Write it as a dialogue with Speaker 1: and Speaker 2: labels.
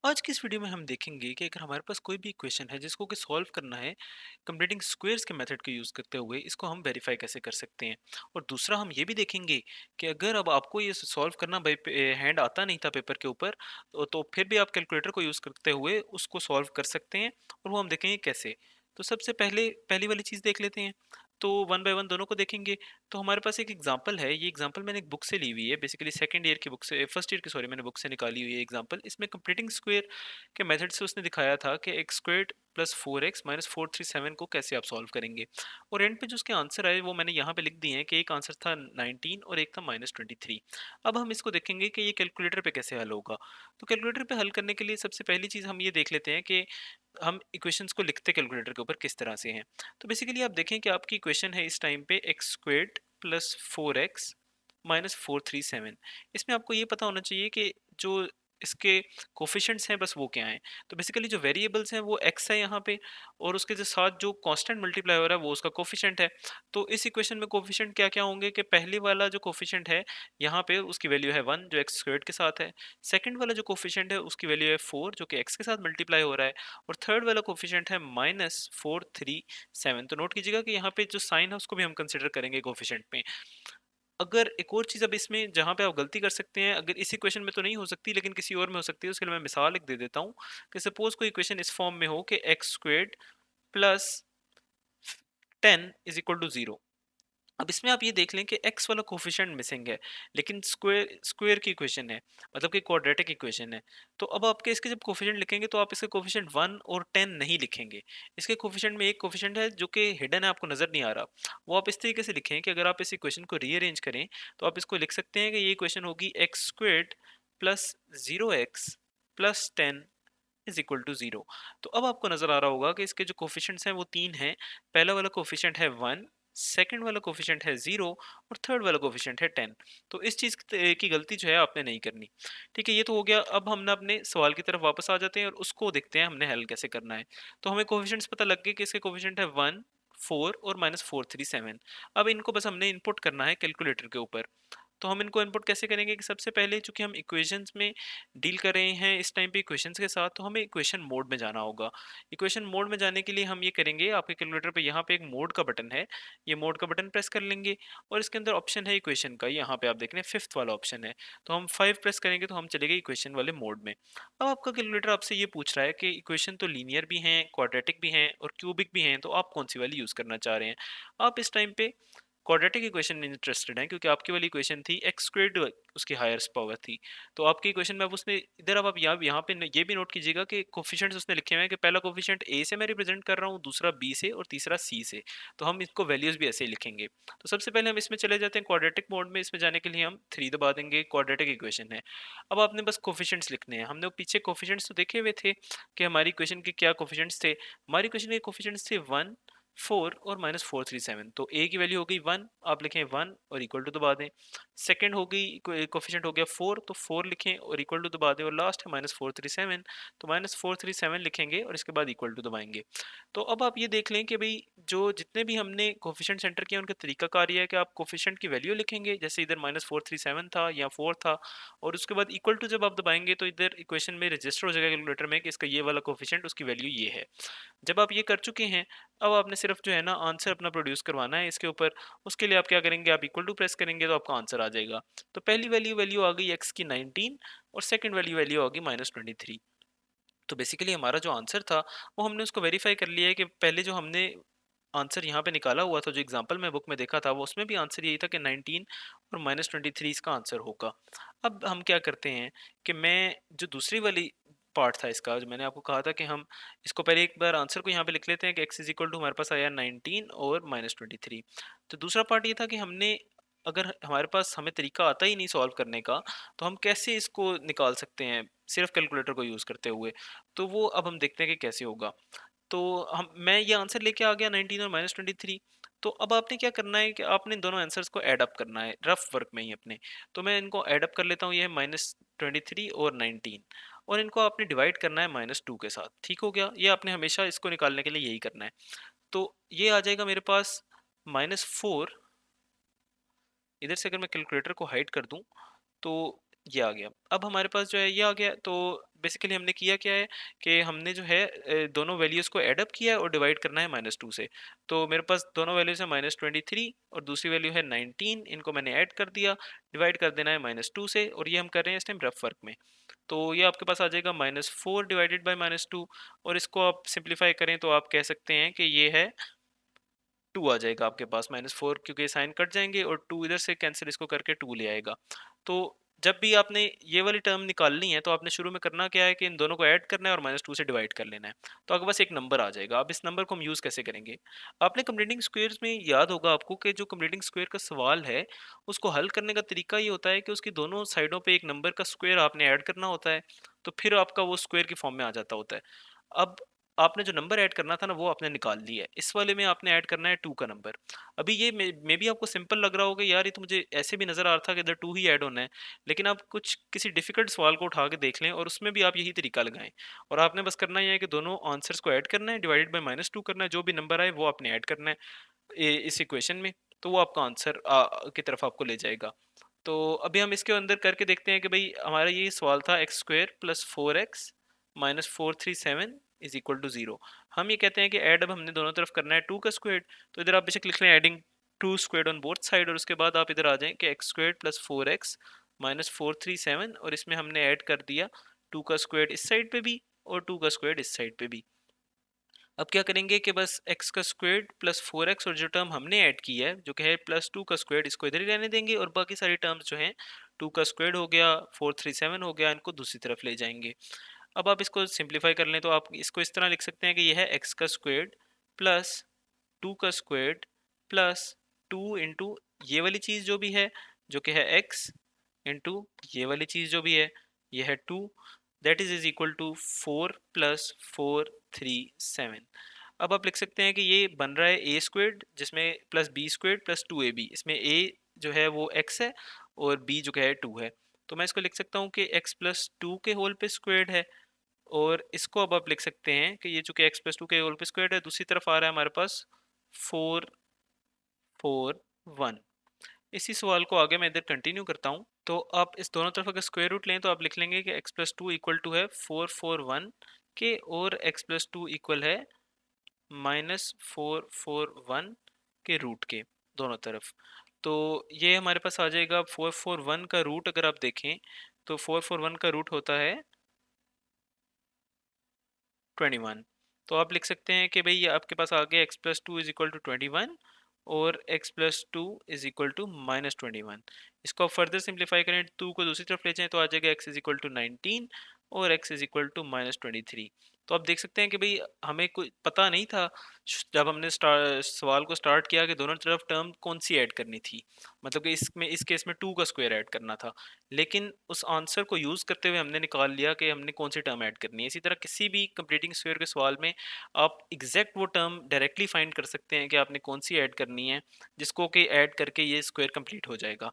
Speaker 1: आज की इस वीडियो में हम देखेंगे कि अगर हमारे पास कोई भी इक्वेशन है जिसको कि सॉल्व करना है कंप्लीटिंग स्क्वायर्स के मेथड को यूज करते हुए, इसको हम वेरीफाई कैसे कर सकते हैं। और दूसरा हम ये भी देखेंगे कि अगर अब आपको ये सॉल्व करना बाई हैंड आता नहीं था पेपर के ऊपर, तो फिर भी आप कैलकुलेटर को यूज करते हुए उसको सॉल्व कर सकते हैं। और वो हम देखेंगे कैसे। तो सबसे पहले पहली वाली चीज देख लेते हैं। तो वन बाय वन दोनों को देखेंगे। तो हमारे पास एक एग्जांपल है, ये एग्जांपल मैंने एक बुक से ली हुई है, बेसिकली सेकंड ईयर की बुक से, फर्स्ट ईयर की सॉरी, मैंने बुक से निकाली हुई है एग्जांपल। इसमें कंप्लीटिंग स्क्वायर के मेथड से उसने दिखाया था कि x squared plus 4x minus 437 को कैसे आप सॉल्व करेंगे। और एंड पे जो उसके आंसर आए वो मैंने यहाँ पे लिख दिए हैं कि एक आंसर था 19 और एक था -23। अब हम इसको देखेंगे कि ये कैलकुलेटर पे कैसे हल होगा। तो कैलकुलेटर पे हल करने के लिए सबसे पहली चीज़ हम ये देख लेते हैं कि हम इक्वेशंस को लिखते कैलकुलेटर के ऊपर किस तरह से हैं। तो बेसिकली आप देखें कि आपकी इक्वेशन है इस टाइम पे x squared plus 4x minus 437। इसमें आपको ये पता होना चाहिए कि जो इसके कोफिशिएंट्स हैं बस वो क्या हैं। तो बेसिकली जो वेरिएबल्स हैं वो x है यहाँ पे, और उसके जो साथ जो कांस्टेंट मल्टीप्लाई हो रहा है वो उसका कोफिशिएंट है। तो इस इक्वेशन में कोफिशिएंट क्या क्या होंगे कि पहले वाला जो कोफिशिएंट है यहाँ पे उसकी वैल्यू है 1 जो एक्स स्क्वायर्ड के साथ है। सेकंड वाला जो कोफिशिएंट है उसकी वैल्यू है 4 जो कि x के साथ मल्टीप्लाई हो रहा है। और थर्ड वाला कोफिशिएंट है -437। तो नोट कीजिएगा कि यहाँ पे जो साइन है उसको भी हम कंसिडर करेंगे कोफिशिएंट में। अगर एक और चीज़ अब इसमें जहाँ पे आप गलती कर सकते हैं, अगर इस इक्वेशन में तो नहीं हो सकती लेकिन किसी और में हो सकती है, उसके लिए मैं मिसाल एक दे देता हूँ कि सपोज कोई इक्वेशन इस फॉर्म में हो कि एक्स स्क्वेयर्ड प्लस 10 = 0। अब इसमें आप ये देख लें कि x वाला कोफिशिएंट मिसिंग है, लेकिन स्क्वायर स्क्वायर की इक्वेशन है, मतलब कि क्वाड्रेटिक इक्वेशन है। तो अब आपके इसके जब कोफिशिएंट लिखेंगे तो आप इसके कोफिशिएंट 1 और 10 नहीं लिखेंगे। इसके कोफिशिएंट में एक कोफिशिएंट है जो कि हिडन है, आपको नजर नहीं आ रहा। वो आप इस तरीके से लिखें कि अगर आप इस इक्वेशन को रीअरेंज करें तो आप इसको लिख सकते हैं कि ये इक्वेशन होगी x squared plus 0x plus 10 = 0। तो अब आपको नजर आ रहा होगा कि इसके जो कोफिशिएंट्स हैं वो तीन हैं। पहला वाला कोफिशिएंट है 1, सेकंड वाला कोफिशिएंट है 0 और थर्ड वाला कोफिशिएंट है 10। तो इस चीज़ की गलती जो है आपने नहीं करनी। ठीक है, ये तो हो गया। अब हम ना अपने सवाल की तरफ वापस आ जाते हैं और उसको देखते हैं हमने हल कैसे करना है। तो हमें कोफिशिएंट्स पता लग गए कि इसके कोफिशिएंट है 1, 4 और -437। अब इनको बस हमने इनपुट करना है कैलकुलेटर के ऊपर। तो हम इनको इनपुट कैसे करेंगे कि सबसे पहले चूंकि हम इक्वेशंस में डील कर रहे हैं इस टाइम पे इक्वेशंस के साथ, तो हमें इक्वेशन मोड में जाना होगा। इक्वेशन मोड में जाने के लिए हम ये करेंगे, आपके कैलकुलेटर पे यहाँ पे एक मोड का बटन है, ये मोड का बटन प्रेस कर लेंगे और इसके अंदर ऑप्शन है इक्वेशन का, यहाँ पे आप देख रहे हैं फिफ्थ वाला ऑप्शन है। तो हम 5 प्रेस करेंगे तो हम चले गए इक्वेशन वाले मोड में। अब आपका कैलकुलेटर आपसे ये पूछ रहा है कि इक्वेशन तो लीनियर भी हैं, क्वाड्रेटिक भी हैं और क्यूबिक भी हैं, तो आप कौन सी वाली यूज करना चाह रहे हैं। आप इस टाइम पे क्वाड्रेटिक इक्वेशन में इंटरेस्टेड हैं क्योंकि आपकी वाली इक्वेशन थी एक्स स्क्वायर्ड, उसकी हायर पावर थी। तो आपकी इक्वेशन में अब उसने इधर, अब आप यहाँ पे ये भी नोट कीजिएगा कि कोफिशिएंट्स उसने लिखे हुए हैं कि पहला कोफिशिएंट ए से मैं रिप्रेजेंट कर रहा हूँ, दूसरा बी से और तीसरा सी से। तो हम इसको वैल्यूज भी ऐसे ही लिखेंगे। तो सबसे पहले हम इसमें चले जाते हैं क्वाड्रेटिक मोड में। इसमें जाने के लिए हम 3 दबा देंगे, क्वाड्रेटिक इक्वेशन है। अब आपने बस कोफिशिएंट्स लिखने हैं। हमने वो पीछे कोफिशिएंट्स तो देखे हुए थे कि हमारी इक्वेशन के क्या कोफिशिएंट्स थे। हमारी इक्वेशन के कोफिशिएंट्स थे 1, 4 और -437। तो ए की वैल्यू हो गई 1, आप लिखें 1 और इक्वल टू दबा दें। सेकंड हो गई, कोफिशिएंट हो गया 4, तो 4 लिखें और इक्वल टू दबा दें। और लास्ट है -437, तो -437 लिखेंगे और इसके बाद इक्वल टू दबाएंगे। तो अब आप ये देख लें कि भाई जो जितने भी हमने कोफिशिएंट सेंटर किया उनका तरीका कार ये है कि आप कोफिशिएंट की वैल्यू लिखेंगे, जैसे इधर -437 था या 4 था, और उसके बाद इक्वल टू जब आप दबाएंगे तो इधर इक्वेशन में रजिस्टर हो जाएगा कैलकुलेटर में कि इसका ये वाला कोफिशिएंट, उसकी वैल्यू ये है। जब आप ये कर चुके हैं, अब आपने सिर्फ जो है ना आंसर अपना प्रोड्यूस करवाना है इसके ऊपर। उसके लिए आप क्या करेंगे, आप इक्वल टू प्रेस करेंगे तो आपका आंसर आ जाएगा। तो पहली वैल्यू वैल्यू आ गई एक्स की 19 और सेकंड वैल्यू वैल्यू आ गई -23। तो बेसिकली हमारा जो आंसर था वो हमने उसको वेरीफाई कर लिया है कि पहले जो हमने आंसर यहाँ पे निकाला हुआ था, जो एग्जांपल मैं बुक में देखा था, वो उसमें भी आंसर यही था कि 19 और -23 इसका आंसर होगा। अब हम क्या करते हैं कि मैं जो दूसरी वाली पार्ट था इसका, जो मैंने आपको कहा था कि हम इसको पहले एक बार आंसर को यहाँ पे लिख लेते हैं कि x इज इक्वल टू हमारे पास आया 19 और -23। तो दूसरा पार्ट ये था कि हमने, अगर हमारे पास हमें तरीका आता ही नहीं सॉल्व करने का, तो हम कैसे इसको निकाल सकते हैं सिर्फ कैलकुलेटर को यूज़ करते हुए। तो वो अब हम देखते हैं कि कैसे होगा। तो हम मैं ये आंसर लेके आ गया 19 और -23। तो अब आपने क्या करना है कि आपने इन दोनों आंसर्स को ऐड अप करना है रफ वर्क में ही अपने। तो मैं इनको ऐड अप कर लेता हूँ, ये है -23 और 19, और इनको आपने डिवाइड करना है -2 के साथ। ठीक हो गया, ये आपने हमेशा इसको निकालने के लिए यही करना है। तो ये आ जाएगा मेरे पास -4। इधर से अगर मैं कैलकुलेटर को हाइड कर दूं तो ये आ गया। अब हमारे पास जो है ये आ गया, तो बेसिकली हमने किया क्या है कि हमने जो है दोनों वैल्यूज़ को ऐड अप किया है और डिवाइड करना है -2 से। तो मेरे पास दोनों वैल्यूज़ है -23 और दूसरी वैल्यू है 19, इनको मैंने ऐड कर दिया, डिवाइड कर देना है -2 से, और ये हम कर रहे हैं इस टाइम रफ वर्क में। तो ये आपके पास आ जाएगा -4 डिवाइडेड बाय -2, और इसको आप सिंप्लीफाई करें तो आप कह सकते हैं कि ये है 2 आ जाएगा आपके पास, -4 क्योंकि साइन कट जाएंगे और 2 इधर से कैंसिल इसको करके 2 ले आएगा। तो जब भी आपने ये वाली टर्म निकालनी है तो आपने शुरू में करना क्या है कि इन दोनों को ऐड करना है और -2 से डिवाइड कर लेना है, तो आपके पास एक नंबर आ जाएगा। अब इस नंबर को हम यूज़ कैसे करेंगे? आपने कंप्लीटिंग स्क्वायर्स में याद होगा आपको कि जो कंप्लीटिंग स्क्वायर का सवाल है उसको हल करने का तरीका ये होता है कि उसकी दोनों साइडों पे एक नंबर का स्क्वायर आपने ऐड करना होता है, तो फिर आपका वो स्क्वायर की फॉर्म में आ जाता होता है। अब आपने जो नंबर ऐड करना था ना वो आपने निकाल लिया है, इस वाले में आपने ऐड करना है 2 का नंबर। अभी ये मे बी आपको सिंपल लग रहा होगा, यार ये तो मुझे ऐसे भी नजर आ रहा था कि इधर 2 ही ऐड होना है, लेकिन आप कुछ किसी डिफिकल्ट सवाल को उठा के देख लें और उसमें भी आप यही तरीका लगाएं, और आपने बस करना ही है कि दोनों आंसर्स को ऐड करना है, डिवाइडेड बाय -2 करना है, जो भी नंबर आए वो आपने ऐड करना है इस इक्वेशन में, तो वो आपका आंसर की तरफ आपको ले जाएगा। तो अभी हम इसके अंदर करके देखते हैं कि भाई हमारा ये सवाल था x² + 4x - 437 is equal to 0। हम ये कहते हैं कि ऐड अब हमने दोनों तरफ करना है 2 का स्क्वायर, तो इधर आप बेशक लिख लें adding 2 square on both side, और उसके बाद आप इधर आ जाएं कि x² + 4x - 437, और इसमें हमने ऐड कर दिया 2 का स्क्वायर इस साइड पे भी और 2 का स्क्वायर इस साइड पे भी। अब क्या करेंगे कि बस x का स्क्वायर प्लस 4x और जो टर्म हमने ऐड की है जो कि है +2 का स्क्वायर, इसको इधर ही रहने देंगे, और बाकी सारी टर्म्स जो हैं 2 का स्क्वायर हो गया, 437 हो गया, इनको दूसरी तरफ ले जाएंगे। अब आप इसको सिंप्लीफाई कर लें तो आप इसको इस तरह लिख सकते हैं कि यह है x का स्क्वायर प्लस 2 का स्क्वायर प्लस 2 इंटू ये वाली चीज़ जो भी है जो कि है x इंटू ये वाली चीज़ जो भी है ये है 2, दैट इज इक्वल टू 4 + 4 3 7। अब आप लिख सकते हैं कि ये बन रहा है ए स्क्वेड जिसमें plus B squared plus 2ab, इसमें a जो है वो x है और b जो है 2 है, तो मैं इसको लिख सकता हूँ कि x+2 के होल पे स्क्वेड है, और इसको अब आप लिख सकते हैं कि ये चूंकि x+2 के होल पे स्क्वेड है, दूसरी तरफ आ रहा है हमारे पास 4 4 1। इसी सवाल को आगे मैं इधर कंटिन्यू करता हूँ, तो आप इस दोनों तरफ अगर स्क्वायर रूट लें तो आप लिख लेंगे कि x+2 इक्वल टू है 4 4 1 के, और x+2 इक्वल है -4 4 1 के रूट के दोनों तरफ। तो ये हमारे पास आ जाएगा 4 4 1 का रूट, अगर आप देखें तो 4 4 1 का रूट होता है 21। तो आप लिख सकते हैं कि भाई ये आपके पास आ गया x+2 इज इक्वल टू 21 और x+2 इज इक्वल टू -21। इसको आप फर्दर सिंप्लीफाई करें, 2 को दूसरी तरफ ले जाएं तो आ जाएगा x इज इक्वल टू 19 और x इज इक्वल टू -23। तो आप देख सकते हैं कि भाई हमें कोई पता नहीं था जब हमने सवाल को स्टार्ट किया कि दोनों तरफ टर्म कौन सी ऐड करनी थी, मतलब कि इसमें इस केस में 2 का स्क्वायर ऐड करना था, लेकिन उस आंसर को यूज़ करते हुए हमने निकाल लिया कि हमने कौन सी टर्म ऐड करनी है। इसी तरह किसी भी कंप्लीटिंग स्क्वायर के सवाल में आप एग्जैक्ट वो टर्म डायरेक्टली फाइंड कर सकते हैं कि आपने कौन सी ऐड करनी है, जिसको कि ऐड करके ये स्क्वायर कंप्लीट हो जाएगा।